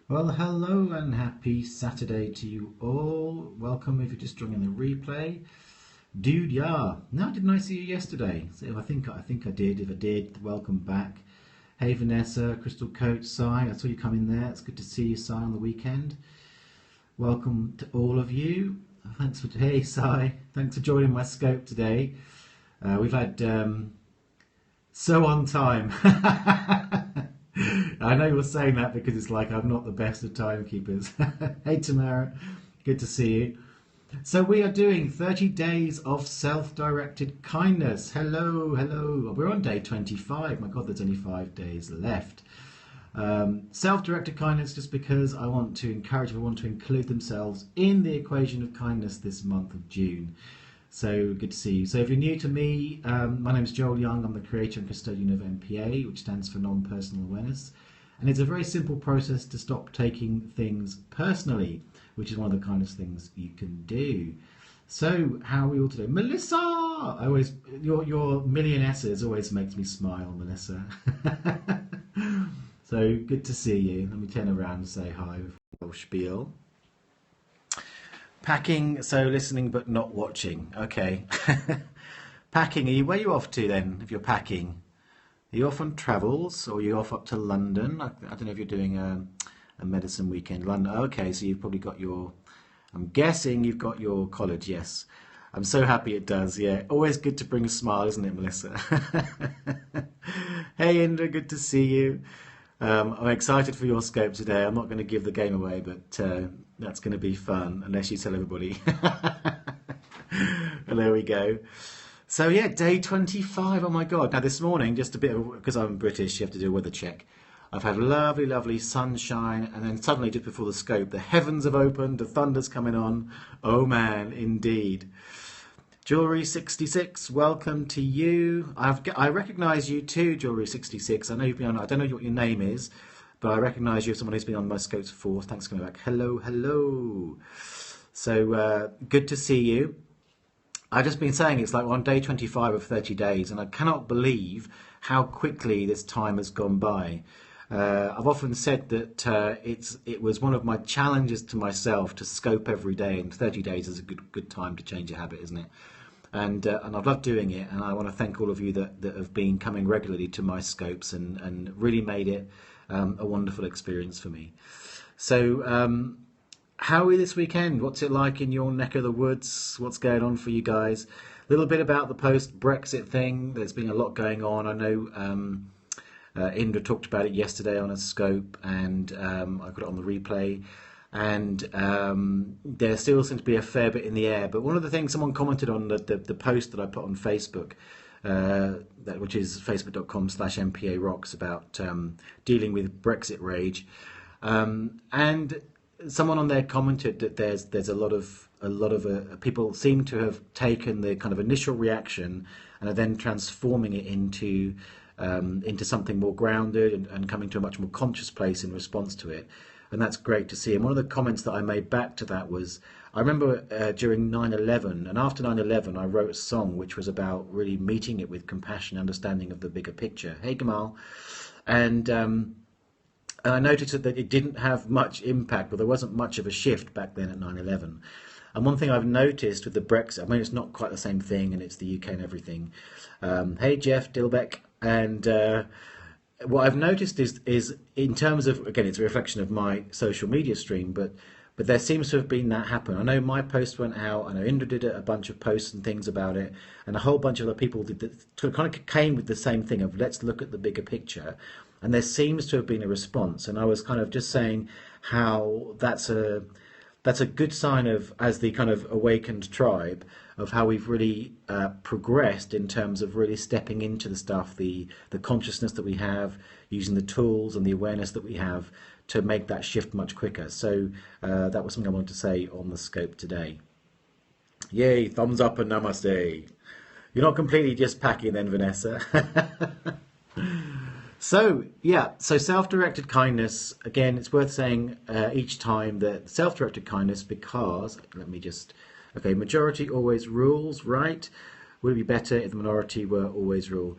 Well, hello and happy Saturday to you all. Welcome if you're just joining the replay. Dude, yeah. Now, didn't I see you yesterday? So I think I did. If I did, welcome back. Hey, Vanessa, Crystal Coach, Sai. I saw you come in there. It's good to see you, Sai, on the weekend. Welcome to all of you. Hey, Sai. Thanks for joining my scope today. We've had so on time. I know you're saying that because it's like I'm not the best of timekeepers. Hey Tamara, good to see you. So we are doing 30 days of self-directed kindness. Hello, hello. We're on day 25. My God, there's only 5 days left. Self-directed kindness, just because I want to encourage everyone to include themselves in the equation of kindness this month of June. So good to see you. So if you're new to me, my name is Joel Young. I'm the creator and custodian of NPA, which stands for Non-Personal Awareness. And it's a very simple process to stop taking things personally, which is one of the kindest things you can do. So how are we all today? Melissa! Your million S's always makes me smile, Melissa. So good to see you. Let me turn around and say hi before I spiel. Packing, so listening but not watching. Okay. Packing, where are you off to then, if you're packing? Are you off on travels, or are you off up to London? I don't know if you're doing a medicine weekend. London, okay, so you've probably got I'm guessing you've got your college, yes. I'm so happy it does, yeah. Always good to bring a smile, isn't it, Melissa? Hey, Indra, good to see you. I'm excited for your scope today. I'm not going to give the game away, but that's going to be fun, unless you tell everybody. And there we go. So yeah, day 25. Oh my God. Now this morning, just a bit of, because I'm British, you have to do a weather check. I've had lovely, lovely sunshine, and then suddenly, just before the scope, the heavens have opened, the thunder's coming on. Oh man, indeed. Jewelry 66, welcome to you. I recognise you too, Jewelry 66. I know you've been on. I don't know what your name is, but I recognise you as someone who's been on my scopes before. Thanks for coming back. Hello, hello. So good to see you. I've just been saying it's like we're on day 25 of 30 days, and I cannot believe how quickly this time has gone by. I've often said that it was one of my challenges to myself to scope every day, and 30 days is a good time to change a habit, isn't it? And I've loved doing it, and I want to thank all of you that have been coming regularly to my scopes and really made it a wonderful experience for me. So how are we this weekend? What's it like in your neck of the woods? What's going on for you guys? A little bit about the post-Brexit thing. There's been a lot going on. I know Indra talked about it yesterday on a scope, and I got it on the replay. And there still seems to be a fair bit in the air. But one of the things someone commented on the post that I put on Facebook, which is facebook.com/MPA Rocks, about dealing with Brexit rage, and someone on there commented that there's a lot of people seem to have taken the kind of initial reaction and are then transforming it into something more grounded and coming to a much more conscious place in response to it. And that's great to see. And one of the comments that I made back to that was, I remember during 9/11, and after 9/11, I wrote a song which was about really meeting it with compassion, understanding of the bigger picture. Hey, Gamal. And I noticed that it didn't have much impact, or there wasn't much of a shift back then at 9/11. And one thing I've noticed with the Brexit, I mean, it's not quite the same thing, and it's the UK and everything. Hey, Jeff Dilbeck. And what I've noticed is in terms of, again, it's a reflection of my social media stream, but there seems to have been that happen. I know my post went out. I know Indra did a bunch of posts and things about it, and a whole bunch of other people did that, kind of came with the same thing of let's look at the bigger picture. And there seems to have been a response. And I was kind of just saying how that's a good sign of, as the kind of awakened tribe, of how we've really progressed in terms of really stepping into the stuff, the consciousness that we have, using the tools and the awareness that we have to make that shift much quicker. So that was something I wanted to say on the scope today. Yay, thumbs up and namaste. You're not completely just packing then, Vanessa. So, yeah, so self-directed kindness, again, it's worth saying each time that self-directed kindness, because, let me just, okay, majority always rules, right? Would it be better if the minority were always rule?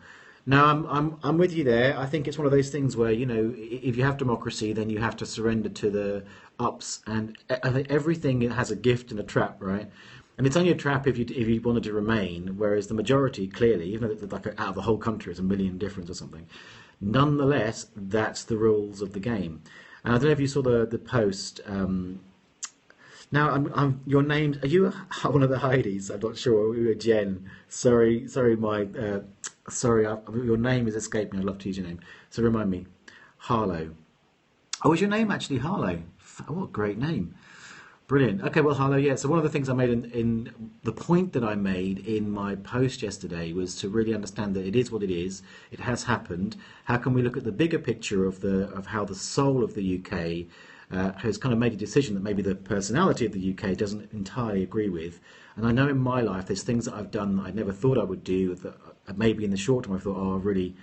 No, I'm with you there. I think it's one of those things where, if you have democracy, then you have to surrender to the ups, and I think everything has a gift and a trap, right? And it's only a trap if you wanted to remain, whereas the majority, clearly, even though like out of the whole country is a million difference or something, nonetheless, that's the rules of the game. And I don't know if you saw the post. Now, your name. Are you one of the Heidis? I'm not sure. We were Jen. Sorry. Your name has escaped me. I'd love to use your name. So remind me, Harlow. Oh, is your name actually Harlow? What a great name. Brilliant. Okay, well, Harlow, yeah. So one of the things I made in the point that I made in my post yesterday was to really understand that it is what it is. It has happened. How can we look at the bigger picture of how the soul of the UK has kind of made a decision that maybe the personality of the UK doesn't entirely agree with. And I know in my life there's things that I've done that I never thought I would do, that maybe in the short term I thought, oh, I've really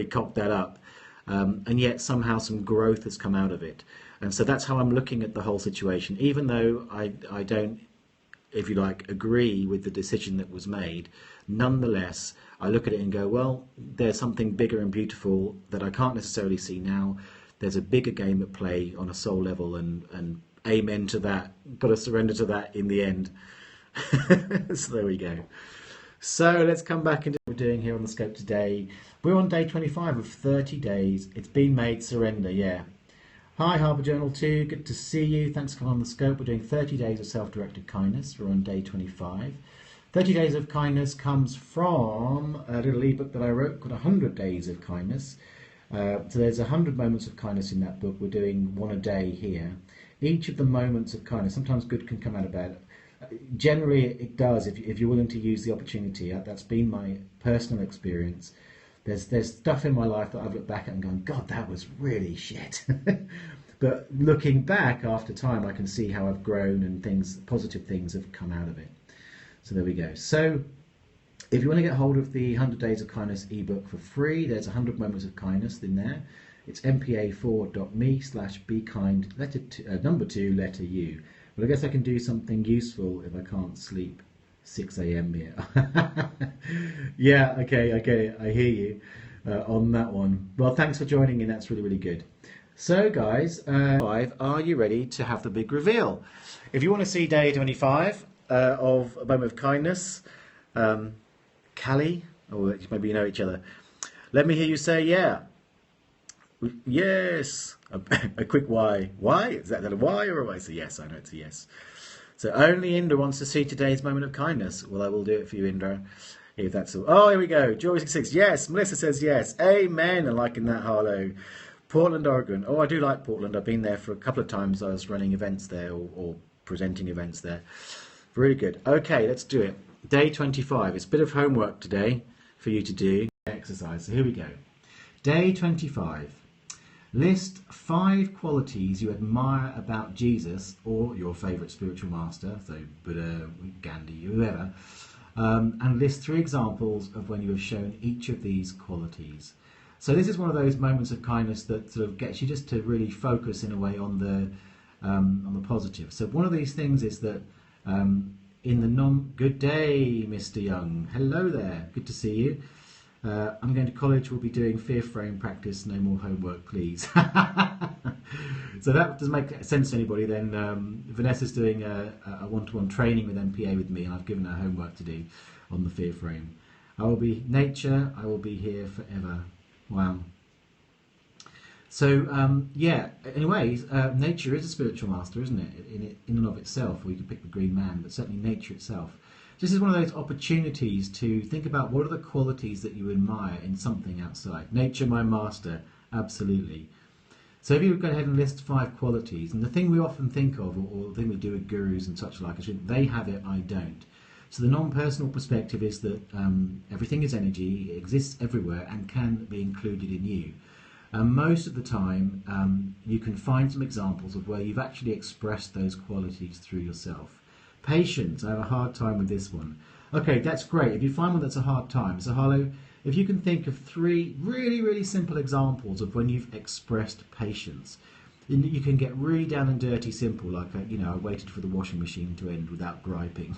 cocked that up. And yet somehow some growth has come out of it. And so that's how I'm looking at the whole situation, even though I don't, if you like, agree with the decision that was made. Nonetheless, I look at it and go, well, there's something bigger and beautiful that I can't necessarily see now. There's a bigger game at play on a soul level, and amen to that. Got to surrender to that in the end. So there we go. So let's come back into what we're doing here on the scope today. We're on day 25 of 30 days. It's been made surrender, yeah. Hi, Harbour Journal 2. Good to see you. Thanks for coming on the scope. We're doing 30 days of self-directed kindness. We're on day 25. 30 days of kindness comes from a little ebook that I wrote called 100 Days of Kindness. So there's 100 moments of kindness in that book. We're doing one a day here. Each of the moments of kindness, sometimes good can come out of bad. Generally, it does if you're willing to use the opportunity. That's been my personal experience. There's stuff in my life that I've looked back at and gone, God, that was really shit. But looking back after time, I can see how I've grown and positive things have come out of it. So there we go. So if you want to get hold of the 100 Days of Kindness ebook for free, there's 100 Moments of Kindness in there. It's mpa4.me/bekind, number 2, letter U. Well, I guess I can do something useful if I can't sleep 6 a.m. here. Yeah, okay, I hear you on that one. Well, thanks for joining in. That's really, really good. So, guys, are you ready to have the big reveal? If you want to see day 25 of A Moment of Kindness, Callie, or maybe you know each other, let me hear you say, yeah. Yes. A quick why. Why? Is that a why or a why? It's a yes. I know it's a yes. So only Indra wants to see today's moment of kindness. Well, I will do it for you, Indra. If that's all. Oh, here we go. Joy66. Yes. Melissa says yes. Amen. I'm liking that, Harlow. Portland, Oregon. Oh, I do like Portland. I've been there for a couple of times. I was running events there or presenting events there. Really good. Okay, let's do it. Day 25. It's a bit of homework today for you to do. Exercise. So here we go. Day 25. List 5 qualities you admire about Jesus or your favourite spiritual master, so Buddha, Gandhi, whoever, and list 3 examples of when you have shown each of these qualities. So this is one of those moments of kindness that sort of gets you just to really focus in a way on the positive. So one of these things is that good day, Mr. Young. Hello there. Good to see you. I'm going to college. We'll be doing fear frame practice. No more homework, please. So that doesn't make sense to anybody. Then Vanessa's doing a one-to-one training with MPA with me, and I've given her homework to do on the fear frame. I will be nature. I will be here forever. Wow. So yeah. Anyways, nature is a spiritual master, isn't it? In and of itself, or you could pick the green man, but certainly nature itself. This is one of those opportunities to think about what are the qualities that you admire in something outside. Nature, my master, absolutely. So if you go ahead and list 5 qualities, and the thing we often think of, or the thing we do with gurus and such like, is they have it, I don't. So the non-personal perspective is that everything is energy, it exists everywhere, and can be included in you. Most of the time, you can find some examples of where you've actually expressed those qualities through yourself. Patience, I have a hard time with this one. Okay, that's great. If you find one that's a hard time, so Harlow, if you can think of 3 really, really simple examples of when you've expressed patience, you can get really down and dirty simple, like, I waited for the washing machine to end without griping.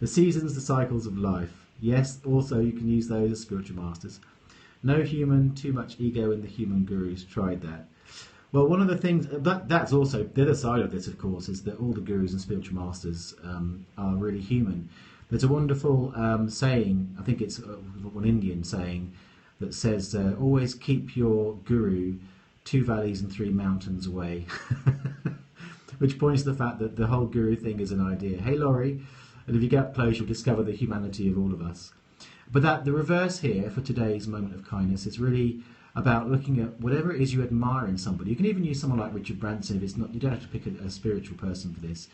The seasons, the cycles of life. Yes, also you can use those as spiritual masters. No human, too much ego in the human gurus. Tried that. Well, one of the things that's also the other side of this, of course, is that all the gurus and spiritual masters are really human. There's a wonderful saying, I think it's one Indian saying, that says, always keep your guru 2 valleys and 3 mountains away. Which points to the fact that the whole guru thing is an idea. Hey, Laurie, and if you get up close, you'll discover the humanity of all of us. But that the reverse here for today's moment of kindness is really about looking at whatever it is you admire in somebody. You can even use someone like Richard Branson if it's not. You don't have to pick a spiritual person for this.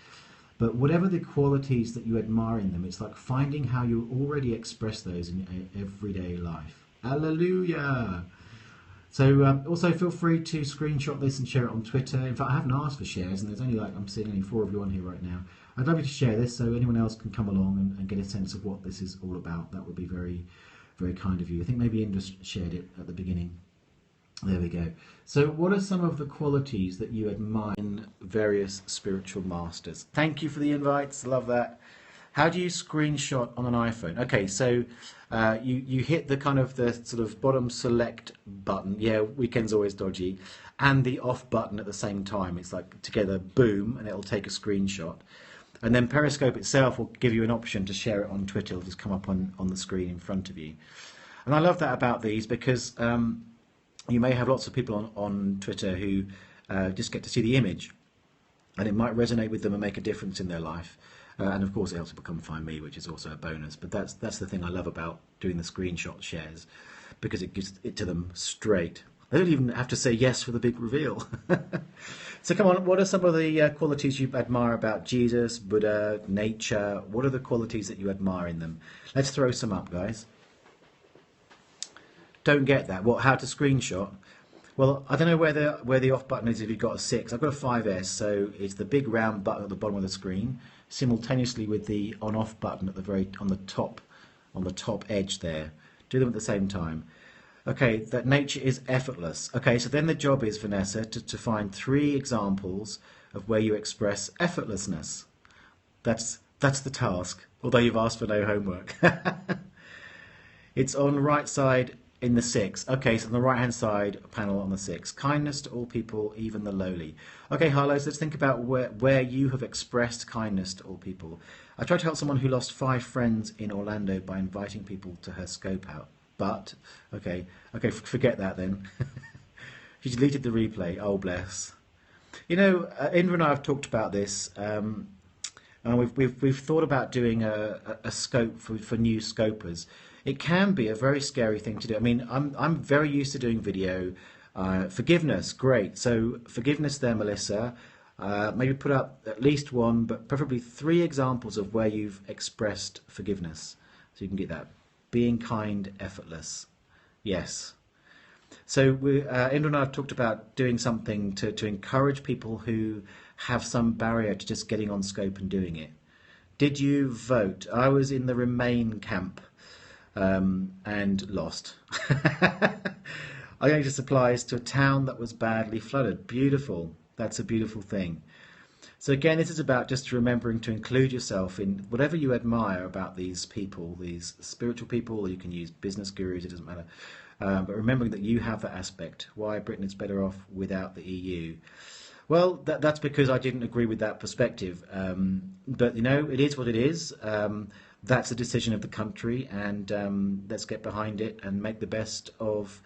But whatever the qualities that you admire in them, it's like finding how you already express those in your everyday life. Hallelujah! So also feel free to screenshot this and share it on Twitter. In fact, I haven't asked for shares, and there's only I'm seeing only 4 of you on here right now. I'd love you to share this so anyone else can come along and get a sense of what this is all about. That would be very, very kind of you. I think maybe Indra shared it at the beginning. There we go. So what are some of the qualities that you admire in various spiritual masters? Thank you for the invites. Love that. How do you screenshot on an iPhone? Okay, so you hit the kind of the sort of bottom select button. Yeah, weekend's always dodgy. And the off button at the same time. It's like together, boom, and it'll take a screenshot. And then Periscope itself will give you an option to share it on Twitter. It'll just come up on the screen in front of you. And I love that about these because you may have lots of people on Twitter who just get to see the image. And it might resonate with them and make a difference in their life. And of course it helps people come find me, which is also a bonus. But that's the thing I love about doing the screenshot shares, because it gives it to them straight. They don't even have to say yes for the big reveal. So come on, what are some of the qualities you admire about Jesus, Buddha, nature? What are the qualities that you admire in them? Let's throw some up, guys. Don't get that. What? How to screenshot? Well, I don't know where the off button is if you've got a 6. I've got a 5S, so it's the big round button at the bottom of the screen, simultaneously with the on/off button at the on the top edge there. Do them at the same time. Okay, that nature is effortless. Okay, so then the job is, Vanessa, to find 3 examples of where you express effortlessness. That's the task, although you've asked for no homework. It's on the right side in the 6. Okay, so on the right-hand side panel on the 6. Kindness to all people, even the lowly. Okay, Harlow, so let's think about where you have expressed kindness to all people. I tried to help someone who lost 5 friends in Orlando by inviting people to her scope out. But, okay, forget that then. She deleted the replay. Oh, bless. You know, Indra and I have talked about this, and we've thought about doing a scope for new scopers. It can be a very scary thing to do. I mean, I'm very used to doing video. Forgiveness, great. So forgiveness there, Melissa. Maybe put up at least 1, but preferably 3 examples of where you've expressed forgiveness, so you can get that. Being kind, effortless. Yes. So Indra and I have talked about doing something to encourage people who have some barrier to just getting on scope and doing it. Did you vote? I was in the Remain camp and lost. I only just applies to a town that was badly flooded. Beautiful. That's a beautiful thing. So again, this is about just remembering to include yourself in whatever you admire about these people, these spiritual people, or you can use business gurus, it doesn't matter. But remembering that you have that aspect. Why Britain is better off without the EU. Well, that's because I didn't agree with that perspective. But, you know, it is what it is. That's a decision of the country, and let's get behind it and make the best of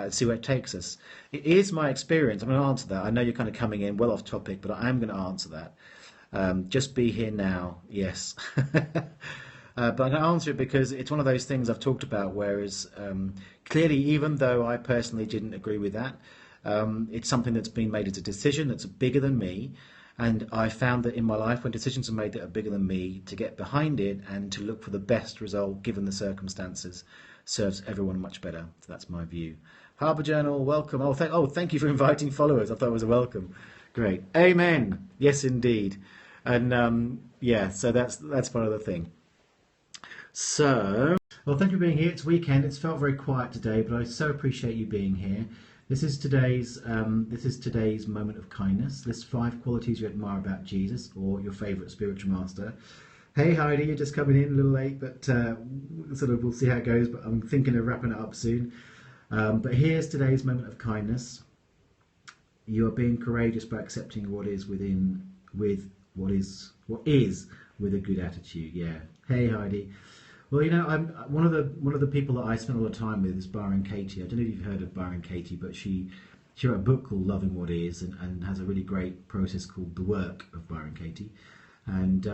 see where it takes us. It is my experience. I'm going to answer that. I know you're kind of coming in well off topic, but I am going to answer that. Just be here now. Yes. But I'm going to answer it because it's one of those things I've talked about, whereas clearly, even though I personally didn't agree with that, it's something that's been made as a decision that's bigger than me. And I found that in my life, when decisions are made that are bigger than me, to get behind it and to look for the best result given the circumstances serves everyone much better. So that's my view. Harbour Journal, welcome. Oh, thank you for inviting followers. I thought it was a welcome. Great. Amen. Yes, indeed. And yeah, so that's part of the thing. So, well, thank you for being here. It's weekend. It's felt very quiet today, but I so appreciate you being here. This is today's moment of kindness. List 5 qualities you admire about Jesus or your favourite spiritual master. Hey Heidi, you're just coming in a little late, but sort of we'll see how it goes. But I'm thinking of wrapping it up soon. But here's today's moment of kindness. You are being courageous by accepting what is within, with what is with a good attitude. Yeah. Hey Heidi. Well, I'm one of the people that I spend a lot of time with is Byron Katie. I don't know if you've heard of Byron Katie, but she wrote a book called Loving What Is, and has a really great process called The Work of Byron Katie, and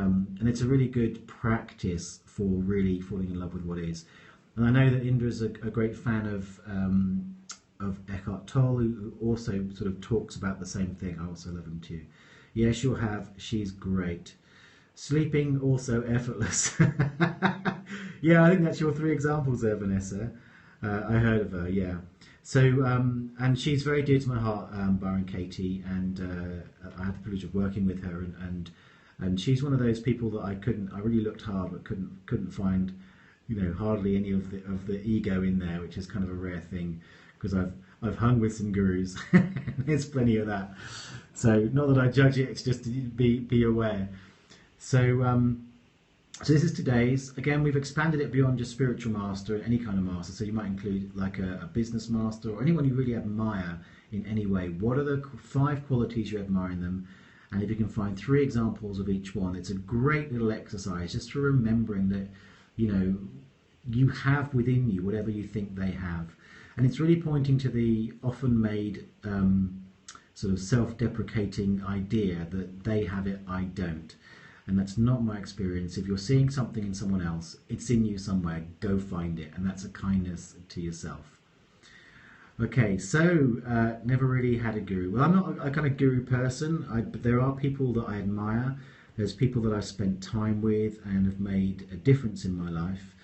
it's a really good practice for really falling in love with what is. And I know that Indra's a great fan of Eckhart Tolle, who also sort of talks about the same thing. I also love him too. Yes, you'll have. She's great. Sleeping also effortless. Yeah, I think that's your three examples there, Vanessa. I heard of her. Yeah. So, and she's very dear to my heart, Byron Katie, and I had the privilege of working with her, and she's one of those people that I really looked hard, but couldn't find, hardly any of the ego in there, which is kind of a rare thing, because I've hung with some gurus. There's plenty of that. So, not that I judge it; it's just to be aware. So this is today's. Again, we've expanded it beyond just spiritual master and any kind of master. So you might include like a business master or anyone you really admire in any way. What are the 5 qualities you admire in them? And if you can find 3 examples of each one, it's a great little exercise just for remembering that, you have within you whatever you think they have. And it's really pointing to the often made sort of self-deprecating idea that they have it, I don't. And that's not my experience. If you're seeing something in someone else, it's in you somewhere. Go find it. And that's a kindness to yourself. Okay, so never really had a guru. Well, I'm not a kind of guru person, but there are people that I admire. There's people that I've spent time with and have made a difference in my life,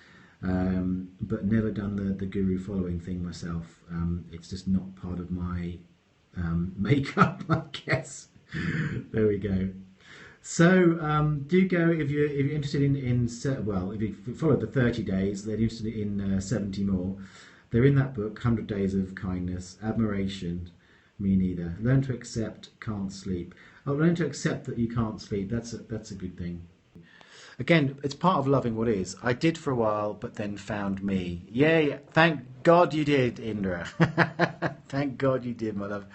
but never done the guru following thing myself. It's just not part of my makeup, I guess. There we go. So do go if you're interested if you followed the 30 days, they're interested in 70 more. They're in that book, 100 Days of Kindness, Admiration, me neither. Learn to accept, can't sleep. Oh, learn to accept that you can't sleep. That's a good thing. Again, it's part of loving what is. I did for a while, but then found me. Yay! Thank God you did, Indra. Thank God you did, my love.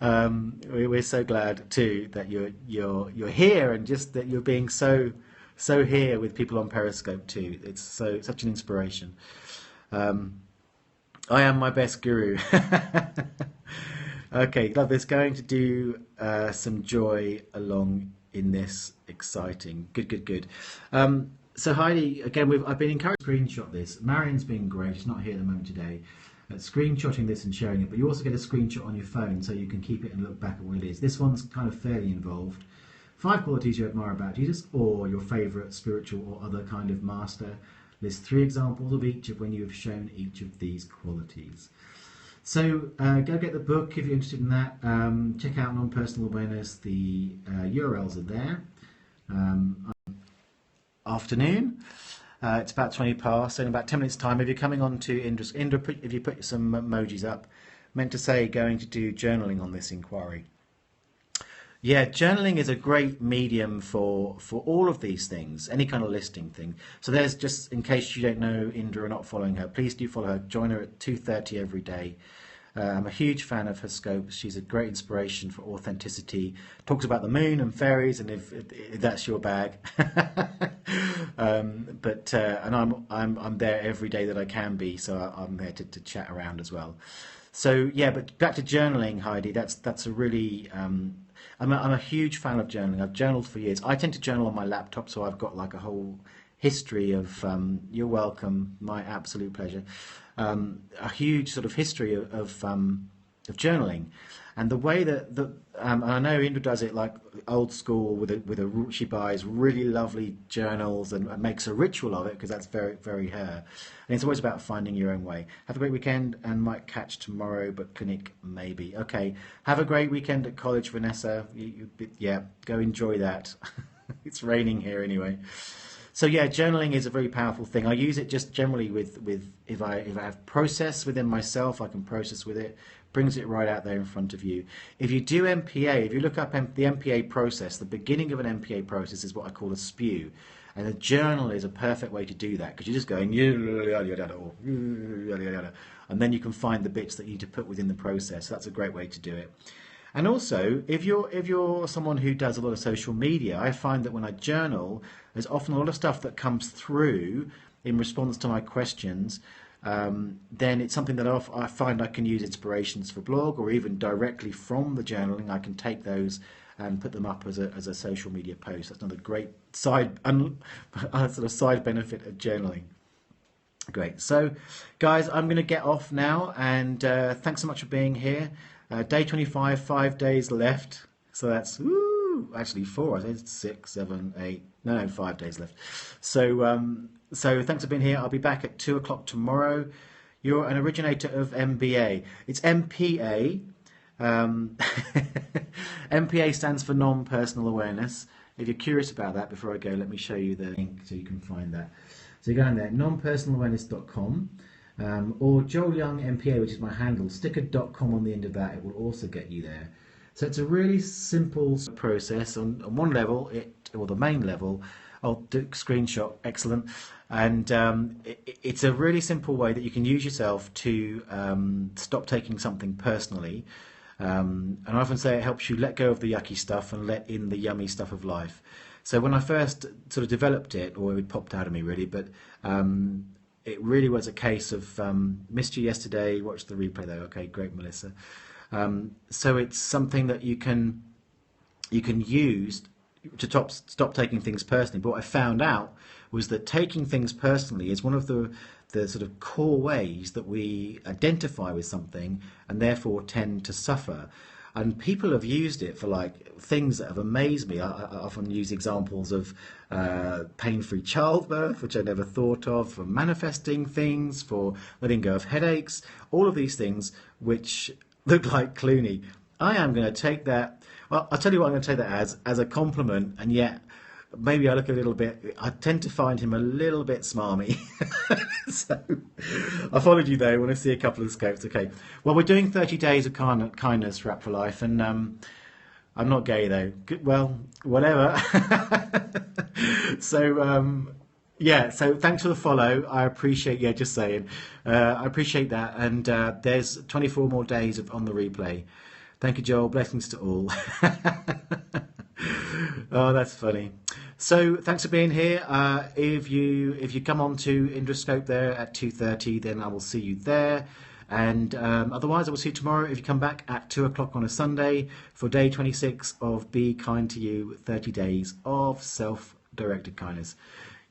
We're so glad too that you're here, and just that you're being so here with people on Periscope too. It's such an inspiration. I am my best guru. Okay, love this. Going to do some joy along in this. Exciting. Good. So Heidi, again, I've been encouraged to screenshot this. Marion's been great. She's not here at the moment today. Screenshotting this and sharing it, but you also get a screenshot on your phone so you can keep it and look back at what it is. This one's kind of fairly involved. 5 qualities you admire about Jesus, or your favourite spiritual or other kind of master. List 3 examples of each of when you have shown each of these qualities. So go get the book if you're interested in that. Check out Non-Personal Awareness. The URLs are there. Afternoon. It's about 20 past, so in about 10 minutes' time, if you're coming on to Indra, if you put some emojis up, meant to say going to do journaling on this inquiry. Yeah, journaling is a great medium for all of these things, any kind of listing thing. So there's, just in case you don't know Indra or not following her, please do follow her. Join her at 2:30 every day. I'm a huge fan of her scope. She's a great inspiration for authenticity. Talks about the moon and fairies, and if that's your bag. And I'm there every day that I can be, so I'm there to chat around as well. So yeah, but back to journaling, Heidi. That's a really I'm a huge fan of journaling. I've journaled for years. I tend to journal on my laptop, so I've got like a whole history of. You're welcome. My absolute pleasure. A huge sort of history of journaling, and the way that and I know Indra does it like old school she buys really lovely journals and makes a ritual of it, because that's very, very her. And it's always about finding your own way. Have a great weekend, and might catch tomorrow, but clinic maybe. Okay, have a great weekend at college, Vanessa. Yeah, go enjoy that. It's raining here anyway. So yeah, journaling is a very powerful thing. I use it just generally with if I have process within myself, I can process with it. Brings it right out there in front of you. If you do MPA, if you look up the MPA process, the beginning of an MPA process is what I call a spew. And a journal is a perfect way to do that because you're just going yada, yada, or yada, yada, and then you can find the bits that you need to put within the process. So that's a great way to do it. And also, if you're someone who does a lot of social media, I find that when I journal, there's often a lot of stuff that comes through in response to my questions. Then it's something that I find I can use inspirations for blog, or even directly from the journaling, I can take those and put them up as a social media post. That's another great side benefit of journaling. Great. So, guys, I'm going to get off now, and thanks so much for being here. Day 25, 5 days left. So that's actually 4. I think it's 6, 7, 8. No, 5 days left. So thanks for being here. I'll be back at 2 o'clock tomorrow. You're an originator of MBA. It's MPA. MPA stands for non-personal awareness. If you're curious about that, before I go, let me show you the link so you can find that. So you go in there, nonpersonalawareness.com, or Joel Young MPA, which is my handle. Stick a .com on the end of that. It will also get you there. So it's a really simple process. On one level, or the main level, I'll do a screenshot, excellent. And it's a really simple way that you can use yourself to stop taking something personally. And I often say it helps you let go of the yucky stuff and let in the yummy stuff of life. So when I first sort of developed it, or it popped out of me really, but it really was a case of missed you yesterday, watched the replay though. Okay, great, Melissa. So it's something that you can use to stop taking things personally. But what I found out was that taking things personally is one of the sort of core ways that we identify with something and therefore tend to suffer. And people have used it for like things that have amazed me. I often use examples of pain-free childbirth, which I never thought of, for manifesting things, for letting go of headaches, all of these things which look like Clooney. I am going to take that, well, I'll tell you what I'm going to take that as a compliment, and yet maybe I look a little bit, I tend to find him a little bit smarmy. So I followed you there when I see a couple of scopes. Okay, well, we're doing 30 days of kindness for Rap for Life, and I'm not gay though. Good, well, whatever. So yeah, so thanks for the follow. I appreciate, yeah, just saying. I appreciate that, and there's 24 more days on the replay. Thank you, Joel. Blessings to all. Oh, that's funny. So thanks for being here. If you come on to Periscope there at 2:30, then I will see you there. And otherwise, I will see you tomorrow if you come back at 2 o'clock on a Sunday for day 26 of Be Kind to You, 30 days of self-directed kindness.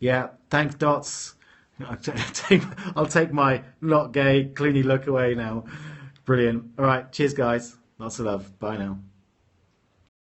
Yeah, thanks, Dots. I'll take my not gay, cleany look away now. Brilliant. All right, cheers, guys. Lots of love. Bye now.